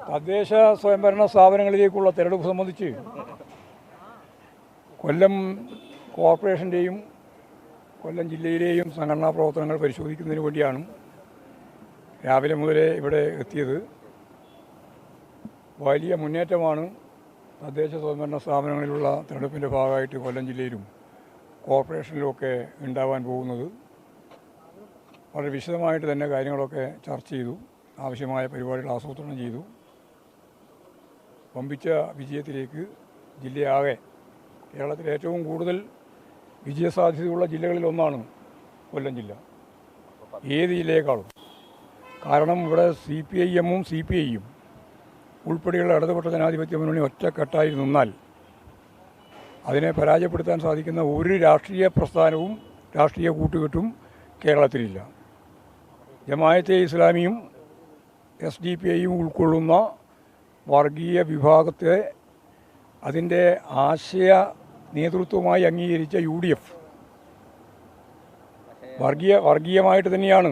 തദ്ദേശ സ്വയംഭരണ സ്ഥാപനങ്ങളിലേക്കുള്ള തിരഞ്ഞെടുപ്പ് സംബന്ധിച്ച് കൊല്ലം കോർപ്പറേഷൻ്റെയും കൊല്ലം ജില്ലയിലെയും സംഘടനാ പ്രവർത്തനങ്ങൾ പരിശോധിക്കുന്നതിന് വേണ്ടിയാണ് രാവിലെ മുതലേ ഇവിടെ എത്തിയത്. വലിയ മുന്നേറ്റമാണ് തദ്ദേശ സ്വയംഭരണ സ്ഥാപനങ്ങളിലുള്ള തിരഞ്ഞെടുപ്പിൻ്റെ ഭാഗമായിട്ട് കൊല്ലം ജില്ലയിലും കോർപ്പറേഷനിലുമൊക്കെ ഉണ്ടാവാൻ പോകുന്നത്. വളരെ വിശദമായിട്ട് തന്നെ കാര്യങ്ങളൊക്കെ ചർച്ച ചെയ്തു, ആവശ്യമായ പരിപാടികൾ ആസൂത്രണം ചെയ്തു. വമ്പിച്ച വിജയത്തിലേക്ക് ജില്ലയാകെ കേരളത്തിലെ ഏറ്റവും കൂടുതൽ വിജയസാധ്യതയുള്ള ജില്ലകളിലൊന്നാണ് കൊല്ലം ജില്ല, ഏത് ജില്ലയേക്കാളും. കാരണം ഇവിടെ CPIM-ഉം CPI-യും ഉൾപ്പെടെയുള്ള ഇടതുപക്ഷ ജനാധിപത്യ മുന്നണി ഒറ്റക്കെട്ടായി നിന്നാൽ അതിനെ പരാജയപ്പെടുത്താൻ സാധിക്കുന്ന ഒരു രാഷ്ട്രീയ പ്രസ്ഥാനവും രാഷ്ട്രീയ കൂട്ടുകെട്ടും കേരളത്തിലില്ല. ജമാഅത്തെ ഇസ്ലാമിയും SDPI-യും ഉൾക്കൊള്ളുന്ന വർഗീയ വിഭാഗത്തെ അതിൻ്റെ ആശയ നേതൃത്വമായി അംഗീകരിച്ച UDF വർഗീയമായിട്ട് തന്നെയാണ്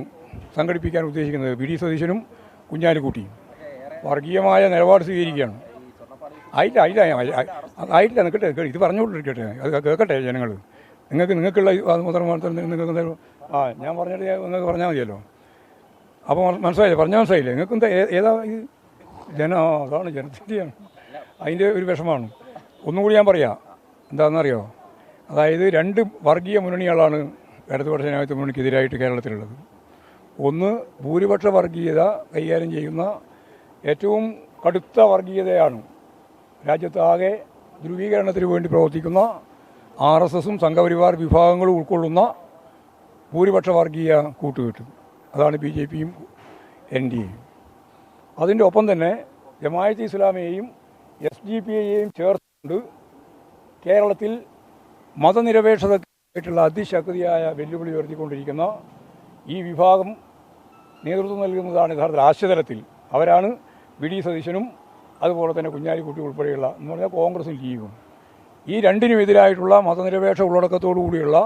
സംഘടിപ്പിക്കാൻ ഉദ്ദേശിക്കുന്നത്. VD സതീശനും കുഞ്ഞാലിക്കുട്ടിയും വർഗീയമായ നിലപാട് സ്വീകരിക്കുകയാണ്. ആയിട്ടില്ല നിൽക്കട്ടെ, ഇത് പറഞ്ഞുകൊണ്ടിരിക്കട്ടെ, അത് കേൾക്കട്ടെ ജനങ്ങൾ. നിങ്ങൾക്കുള്ള നിങ്ങൾക്ക് ഞാൻ പറഞ്ഞിട്ട് നിങ്ങൾക്ക് പറഞ്ഞാൽ മതിയല്ലോ. അപ്പോൾ മനസ്സിലായില്ലേ, പറഞ്ഞാൽ മനസ്സിലായില്ലേ? നിങ്ങൾക്ക് എന്താ ഏതാ അതാണ് ജനത്തിൻ്റെയാണ്, അതിൻ്റെ ഒരു വിഷമാണ്. ഒന്നുകൂടി ഞാൻ പറയാം, എന്താണെന്നറിയോ? അതായത് രണ്ട് വർഗീയ മുന്നണികളാണ് ഇടതുപക്ഷ ജനാധിപത്യ മുന്നണിക്കെതിരായിട്ട് കേരളത്തിലുള്ളത്. ഒന്ന് ഭൂരിപക്ഷ വർഗീയത കൈകാര്യം ചെയ്യുന്ന ഏറ്റവും കടുത്ത വർഗീയതയാണ് രാജ്യത്താകെ ധ്രുവീകരണത്തിന് വേണ്ടി പ്രവർത്തിക്കുന്ന RSSും സംഘപരിവാർ വിഭാഗങ്ങളും ഉൾക്കൊള്ളുന്ന ഭൂരിപക്ഷ വർഗീയ കൂട്ടുകെട്ട്, അതാണ് BJPയും NDAയും. അതിൻ്റെ ഒപ്പം തന്നെ ജമാഅത്തെ ഇസ്ലാമിയെയും SDPI-യെയും ചേർത്തുകൊണ്ട് കേരളത്തിൽ മതനിരപേക്ഷതയ്ക്കായിട്ടുള്ള അതിശക്തിയായ വെല്ലുവിളി ഉയർത്തിക്കൊണ്ടിരിക്കുന്ന ഈ വിഭാഗം നേതൃത്വം നൽകുന്നതാണ് യഥാർത്ഥത്തിൽ ആശയതലത്തിൽ. അവരാണ് VD സതീശനും അതുപോലെ തന്നെ കുഞ്ഞാലിക്കുട്ടി ഉൾപ്പെടെയുള്ള എന്ന് പറഞ്ഞാൽ കോൺഗ്രസും ലീഗും. ഈ രണ്ടിനുമെതിരായിട്ടുള്ള മതനിരപേക്ഷ ഉള്ളടക്കത്തോടു കൂടിയുള്ള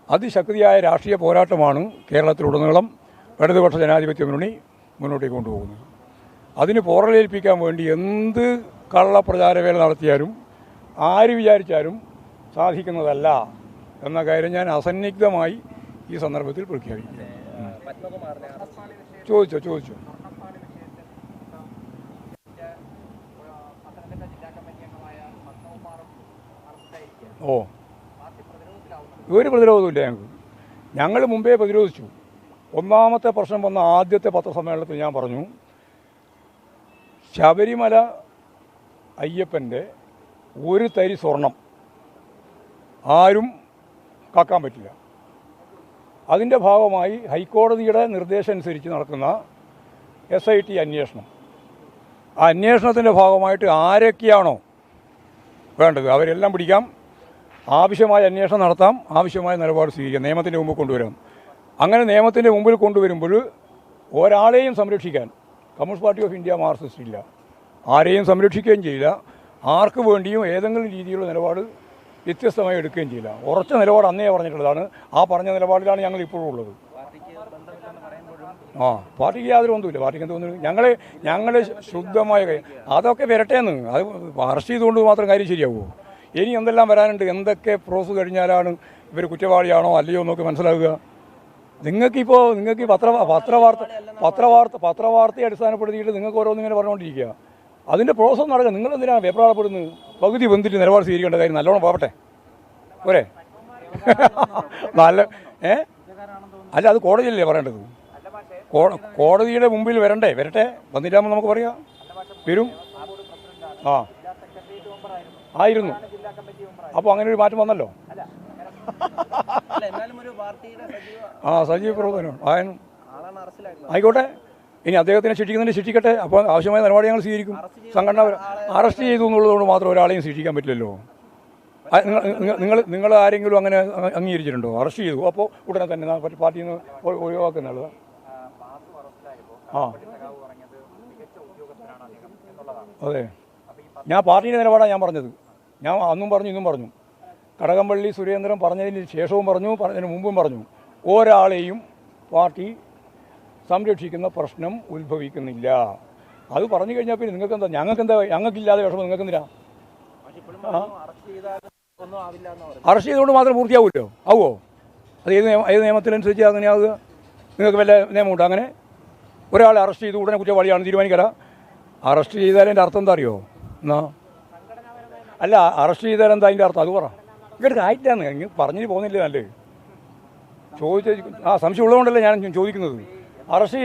അതിശക്തിയായ രാഷ്ട്രീയ പോരാട്ടമാണ് കേരളത്തിലുടനീളം ഇടതുപക്ഷ ജനാധിപത്യ മുന്നണി മുന്നോട്ടേക്ക് കൊണ്ടുപോകുന്നത്. അതിന് പോറലേൽപ്പിക്കാൻ വേണ്ടി എന്ത് കള്ളപ്രചാരവേല നടത്തിയാലും ആര് വിചാരിച്ചാലും സാധിക്കുന്നതല്ല എന്ന കാര്യം ഞാൻ അസന്നിഗ്ധമായി ഈ സന്ദർഭത്തിൽ പ്രഖ്യാപിക്കുന്നു. ചോദിച്ചോ. ഒരു പ്രതിരോധമില്ല ഞങ്ങൾ മുമ്പേ പ്രതിരോധിച്ചു. ഒന്നാമത്തെ പ്രശ്നം വന്ന ആദ്യത്തെ പത്രസമ്മേളനത്തിൽ ഞാൻ പറഞ്ഞു, ശബരിമല അയ്യപ്പൻ്റെ ഒരു തരി സ്വർണം ആരും കാക്കാൻ പറ്റില്ല. അതിൻ്റെ ഭാഗമായി ഹൈക്കോടതിയുടെ നിർദ്ദേശം അനുസരിച്ച് നടക്കുന്ന SIT അന്വേഷണം, ആ അന്വേഷണത്തിൻ്റെ ഭാഗമായിട്ട് ആരൊക്കെയാണോ വേണ്ടത് അവരെല്ലാം പിടിക്കാം, ആവശ്യമായ അന്വേഷണം നടത്താം, ആവശ്യമായ നിലപാട് സ്വീകരിക്കാം, നിയമത്തിൻ്റെ മുമ്പിൽ കൊണ്ടുവരാം. അങ്ങനെ നിയമത്തിൻ്റെ മുമ്പിൽ കൊണ്ടുവരുമ്പോൾ ഒരാളെയും സംരക്ഷിക്കാൻ communist party of India Marxist ഇല്ല, ആരെയും സംരക്ഷിക്കുകയും ചെയ്യില്ല, ആർക്ക് വേണ്ടിയും ഏതെങ്കിലും രീതിയിലുള്ള നിലപാട് വ്യത്യസ്തമായി എടുക്കുകയും ചെയ്യില്ല. ഉറച്ച നിലപാട് അന്നേ പറഞ്ഞിട്ടുള്ളതാണ്. ആ പറഞ്ഞ നിലപാടിലാണ് ഞങ്ങൾ ഇപ്പോഴും ഉള്ളത്. പാർട്ടിക്ക് യാതൊരു ഒന്നുമില്ല, പാർട്ടിക്ക് എന്ത് തോന്നുന്നു? ഞങ്ങൾ ശുദ്ധമായ അതൊക്കെ വരട്ടേന്ന്. അത് അറസ്റ്റ് ചെയ്തുകൊണ്ട് മാത്രം കാര്യം ശരിയാവുമോ? ഇനി എന്തെല്ലാം വരാനുണ്ട്, എന്തൊക്കെ പ്രോസസ് കഴിഞ്ഞാലാണ് ഇവർ കുറ്റവാളിയാണോ അല്ലയോ എന്നൊക്കെ മനസ്സിലാവുക? നിങ്ങൾക്ക് ഈ പത്രവാർത്തയെ അടിസ്ഥാനപ്പെടുത്തിയിട്ട് നിങ്ങൾക്ക് ഓരോന്നിങ്ങനെ പറഞ്ഞുകൊണ്ടിരിക്കുക. അതിൻ്റെ പ്രോസസ് നടക്കുക. നിങ്ങളെന്തിനാണ് വെപ്രാളപ്പെടുന്നത്? പകുതി വന്നിട്ട് നിലപാട് സ്വീകരിക്കേണ്ട കാര്യം നല്ലോണം പോകട്ടെ പോരെ? അല്ല, അത് കോടതിയല്ലേ പറയേണ്ടത്? കോടതിയുടെ മുമ്പിൽ വരട്ടെ. വന്നിട്ടാകുമ്പോൾ നമുക്ക് പറയാം, വരും. ആയിരുന്നു. അപ്പോൾ അങ്ങനെ ഒരു മാറ്റം വന്നല്ലോ. സജീവ പ്രവർത്തനം ആയിക്കോട്ടെ. ഇനി അദ്ദേഹത്തിനെ ശിക്ഷിക്കുന്നതിന് ശിക്ഷിക്കട്ടെ. അപ്പോൾ ആവശ്യമായ നിലപാട് ഞങ്ങൾ സ്വീകരിക്കും. സംഘടന അറസ്റ്റ് ചെയ്തു എന്നുള്ളതുകൊണ്ട് മാത്രം ഒരാളെയും ശിക്ഷിക്കാൻ പറ്റില്ലല്ലോ. നിങ്ങൾ ആരെങ്കിലും അങ്ങനെ അംഗീകരിച്ചിട്ടുണ്ടോ? അറസ്റ്റ് ചെയ്തു, അപ്പോൾ ഉടനെ തന്നെ പാർട്ടിയിൽ നിന്ന് ഒഴിവാക്കുന്നത്? അതെ, ഞാൻ പാർട്ടിയുടെ നിലപാടാണ് ഞാൻ പറഞ്ഞത്. ഞാൻ അന്നും പറഞ്ഞു ഇന്നും പറഞ്ഞു. കടകംപള്ളി സുരേന്ദ്രൻ പറഞ്ഞതിന് ശേഷവും പറഞ്ഞു, പറഞ്ഞതിന് മുമ്പും പറഞ്ഞു, ഒരാളെയും പാർട്ടി സംരക്ഷിക്കുന്ന പ്രശ്നം ഉത്ഭവിക്കുന്നില്ല. അത് പറഞ്ഞു കഴിഞ്ഞാൽ പിന്നെ നിങ്ങൾക്കെന്താ ഞങ്ങൾക്കില്ലാതെ വിഷമം നിങ്ങൾക്കെന്തിനാ? അറസ്റ്റ് ചെയ്തുകൊണ്ട് മാത്രം പൂർത്തിയാവുമല്ലോ, ആവുമോ? അത് ഏത് നിയമത്തിനനുസരിച്ച് അങ്ങനെയാവുക? നിങ്ങൾക്ക് വല്ല നിയമമുണ്ടോ അങ്ങനെ? ഒരാളെ അറസ്റ്റ് ചെയ്ത് ഉടനെ കുറ്റവാളിയാണ് തീരുമാനിക്കല. അറസ്റ്റ് ചെയ്താലതിൻ്റെ അർത്ഥം എന്താ അറിയോ? എന്നാ അല്ല, അറസ്റ്റ് ചെയ്താൽ എന്താ അതിൻ്റെ അർത്ഥം? അത് പറ. ഇങ്ങോട്ട് ആയിട്ടാണ് ഇങ്ങനെ പറഞ്ഞിട്ട് പോകുന്നില്ല. നല്ലത് സംശയം ഉള്ളതുകൊണ്ടല്ലേ ഞാൻ ചോദിക്കുന്നത്. അറസ്റ്റ്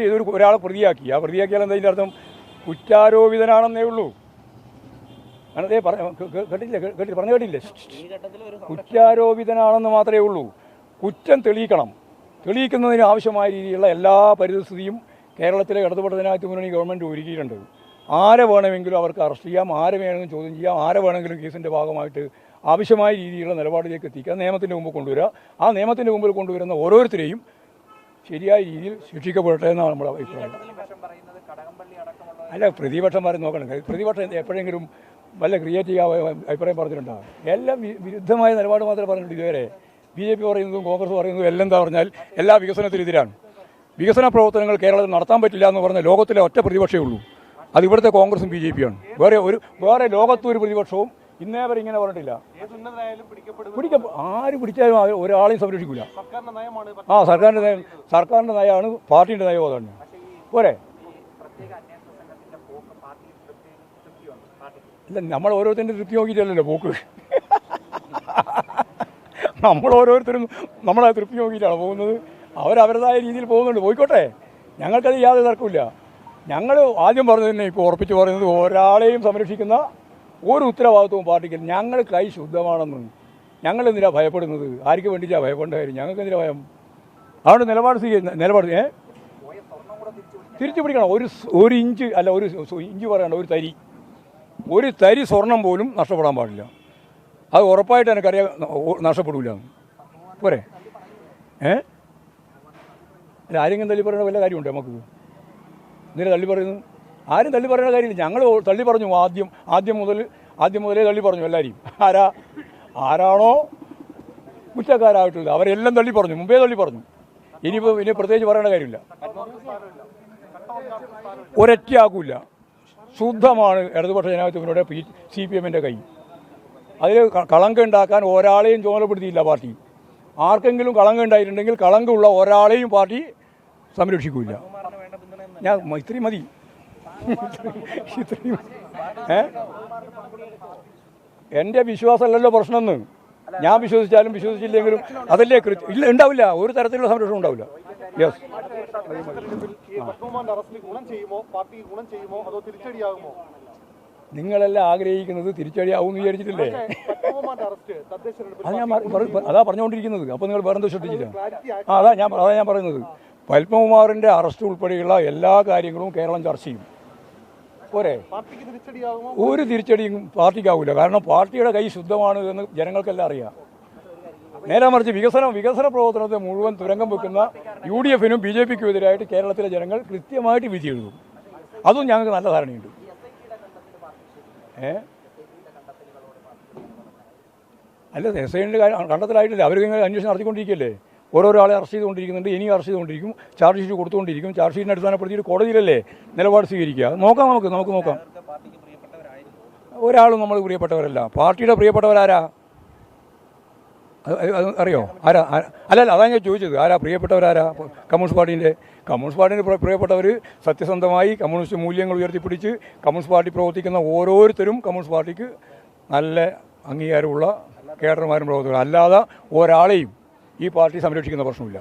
ചെയ്ത് ഒരാളെ പ്രതിയാക്കിയാൽ എന്താ അതിൻ്റെ അർത്ഥം? കുറ്റാരോപിതനാണെന്നേ ഉള്ളൂ. കേട്ടില്ലേ? പറഞ്ഞു കേട്ടില്ലേ? കുറ്റാരോപിതനാണെന്ന് മാത്രമേ ഉള്ളൂ. കുറ്റം തെളിയിക്കുന്നതിന് ആവശ്യമായ രീതിയിലുള്ള എല്ലാ പരിസ്ഥിതിയും കേരളത്തിലെ ഇടതുപക്ഷ ജനാധിപത്യ മുന്നണി ഗവൺമെൻറ് ഒരുക്കിയിട്ടുണ്ട്. ആരെ വേണമെങ്കിലും അവർക്ക് അറസ്റ്റ് ചെയ്യാം, ആരെ വേണമെങ്കിലും ചോദ്യം ചെയ്യാം, ആരെ വേണമെങ്കിലും കേസിൻ്റെ ഭാഗമായിട്ട് ആവശ്യമായ രീതിയിലുള്ള നിലപാടിലേക്ക് എത്തിക്കുക, നിയമത്തിൻ്റെ മുമ്പ് കൊണ്ടുവരിക. ആ നിയമത്തിൻ്റെ മുമ്പിൽ കൊണ്ടുവരുന്ന ഓരോരുത്തരെയും ശരിയായ രീതിയിൽ ശിക്ഷിക്കപ്പെടട്ടെ എന്നാണ് നമ്മുടെ അഭിപ്രായം. അല്ല, പ്രതിപക്ഷം വരെ നോക്കണം. പ്രതിപക്ഷം എപ്പോഴെങ്കിലും വല്ല ക്രിയേറ്റീവ് അഭിപ്രായം പറഞ്ഞിട്ടുണ്ടാകും. എല്ലാം വിരുദ്ധമായ നിലപാട് മാത്രമേ പറഞ്ഞിട്ടുണ്ട് ഇതുവരെ. BJP പറയുന്നതും കോൺഗ്രസ് പറയുന്നതും എല്ലാം എന്താ പറഞ്ഞാൽ എല്ലാ വികസനത്തിനെതിരാണ്. വികസന പ്രവർത്തനങ്ങൾ കേരളത്തിൽ നടത്താൻ പറ്റില്ല എന്ന് പറഞ്ഞ ലോകത്തിലെ ഒറ്റ പ്രതിപക്ഷമേ ഉള്ളൂ. അത് ഇവിടുത്തെ കോൺഗ്രസും BJP-യാണ്. വേറെ ലോകത്തൊരു പ്രതിപക്ഷവും ഇന്നേ വരെ ഇങ്ങനെ പറഞ്ഞിട്ടില്ല. ആര് പിടിച്ചാലും ഒരാളെയും സംരക്ഷിക്കില്ല. സർക്കാരിൻ്റെ നയമാണ്, പാർട്ടിൻ്റെ നയം അതാണ്. പോരെ? ഇല്ല, നമ്മൾ ഓരോരുത്തരുടെ തൃപ്തി നോക്കിയിട്ടല്ലല്ലോ പോക്ക്. നമ്മൾ ഓരോരുത്തരും നമ്മളെ തൃപ്തി നോക്കിയിട്ടാണ് പോകുന്നത്. അവരവരുടേതായ രീതിയിൽ പോകുന്നുണ്ട്, പോയിക്കോട്ടെ. ഞങ്ങൾക്കത് യാതൊരു തർക്കമില്ല. ഞങ്ങൾ ആദ്യം പറഞ്ഞത് തന്നെ ഇപ്പോൾ ഉറപ്പിച്ച് പറയുന്നത്, ഒരാളെയും സംരക്ഷിക്കുന്ന ഒരു ഉത്തരവാദിത്വവും പാർട്ടിക്ക്. ഞങ്ങൾ കൈ ശുദ്ധമാണെന്ന്. ഞങ്ങൾ എന്തിനാണ് ഭയപ്പെടുന്നത്? ആർക്ക് വേണ്ടിയിട്ടാണ് ഭയപ്പെടേണ്ട കാര്യം? ഞങ്ങൾക്ക് എന്തിനാണ് ഭയം? അതുകൊണ്ട് നിലപാട് തിരിച്ചു പിടിക്കണം. ഒരു ഇഞ്ച് അല്ല, ഒരു ഇഞ്ച് പറയണ്ട, ഒരു തരി സ്വർണം പോലും നഷ്ടപ്പെടാൻ പാടില്ല. അത് ഉറപ്പായിട്ട് എനിക്കറിയാം നഷ്ടപ്പെടില്ല. പോരെ? അല്ല, ആരെങ്കിലും തള്ളി പറയുന്ന വല്ല കാര്യമുണ്ട് നമുക്ക്? എന്തിനാ തള്ളി പറയുന്നത്? ആരും തള്ളി പറയുന്ന കാര്യമില്ല. ഞങ്ങൾ തള്ളി പറഞ്ഞു. ആദ്യം മുതലേ തള്ളി പറഞ്ഞു എല്ലാവരെയും. ആരാണോ കുറ്റക്കാരായിട്ടുള്ളത് അവരെല്ലാം തള്ളി പറഞ്ഞു, മുമ്പേ തള്ളി പറഞ്ഞു. ഇനി പ്രത്യേകിച്ച് പറയേണ്ട കാര്യമില്ല. ഒരൊറ്റയാക്കില്ല. ശുദ്ധമാണ് ഇടതുപക്ഷ ജനാധിപത്യ മുന്നണിയുടെ CPM-ൻ്റെ കൈ. അതിൽ കളങ്കം ഉണ്ടാക്കാൻ ഒരാളെയും ചുമതലപ്പെടുത്തിയില്ല പാർട്ടി. ആർക്കെങ്കിലും കളങ്കം ഉണ്ടായിട്ടുണ്ടെങ്കിൽ കളങ്കമുള്ള ഒരാളെയും പാർട്ടി സംരക്ഷിക്കില്ല. ഇത്രയും മതി. എൻ്റെ വിശ്വാസമല്ലല്ലോ പ്രശ്നമെന്ന്. ഞാൻ വിശ്വസിച്ചാലും വിശ്വസിച്ചില്ലെങ്കിലും അതല്ലേ ഇല്ല, ഉണ്ടാവില്ല. ഒരു തരത്തിലുള്ള സംരക്ഷണം ഉണ്ടാവില്ല. യെസ്. നിങ്ങളെല്ലാം ആഗ്രഹിക്കുന്നത് തിരിച്ചടിയാവും എന്ന് വിചാരിച്ചിട്ടില്ലേ? അതാ പറഞ്ഞുകൊണ്ടിരിക്കുന്നത്. അപ്പോൾ നിങ്ങൾ വേറെന്തോ ശ്രദ്ധിച്ചില്ല? അതാ ഞാൻ പറയുന്നത്. പത്മകുമാറിൻ്റെ അറസ്റ്റ് ഉൾപ്പെടെയുള്ള എല്ലാ കാര്യങ്ങളും കേരളം ചർച്ച ചെയ്യും. പോരെ? ഒരു തിരിച്ചടിയും പാർട്ടിക്കാവില്ല. കാരണം പാർട്ടിയുടെ കൈ ശുദ്ധമാണ് എന്ന് ജനങ്ങൾക്കെല്ലാം അറിയാം. നേരെ മറിച്ച് വികസന പ്രവർത്തനത്തെ മുഴുവൻ തുരങ്കം വെക്കുന്ന UDF-നും BJP-ക്കും എതിരായിട്ട് കേരളത്തിലെ ജനങ്ങൾ കൃത്യമായിട്ട് വിധി എഴുതും. അതും ഞങ്ങൾക്ക് നല്ല ധാരണയുണ്ട്. അല്ല, SIൻ്റെ കണ്ടെത്തലായിട്ടില്ല. അവരിങ്ങനെ അന്വേഷണം നടത്തിക്കൊണ്ടിരിക്കുകയല്ലേ. ഓരോരോ ആളെ അറസ്റ്റ് ചെയ്തുകൊണ്ടിരിക്കുന്നുണ്ട്. ഇനിയും അറസ്റ്റ് ചെയ്തുകൊണ്ടിരിക്കും. ചാർജ് ഷീറ്റ് കൊടുത്തുകൊണ്ടിരിക്കും. ചാർജ് ഷീറ്റിനെ അടിസ്ഥാനപ്പെടുത്തിയിട്ട് കോടതിയിലല്ലേ നിലപാട് സ്വീകരിക്കുക. നമുക്ക് നോക്കാം. ഒരാളും നമ്മൾ പ്രിയപ്പെട്ടവരല്ല. പാർട്ടിയുടെ പ്രിയപ്പെട്ടവരാരാ? അറിയോ? അല്ല, അതാണ് ഞാൻ ചോദിച്ചത്. ആരാ പ്രിയപ്പെട്ടവരാരാ? കമ്മ്യൂണിസ്റ്റ് പാർട്ടിൻ്റെ പ്രിയപ്പെട്ടവർ സത്യസന്ധമായി കമ്മ്യൂണിസ്റ്റ് മൂല്യങ്ങൾ ഉയർത്തിപ്പിടിച്ച് കമ്മ്യൂണിസ്റ്റ് പാർട്ടി പ്രവർത്തിക്കുന്ന ഓരോരുത്തരും കമ്മ്യൂണിസ്റ്റ് പാർട്ടിക്ക് നല്ല അംഗീകാരമുള്ള കേഡർമാരും പ്രവർത്തകരും. അല്ലാതെ ഒരാളെയും ഈ പാർട്ടി സംരക്ഷിക്കുന്ന പ്രശ്നമില്ല.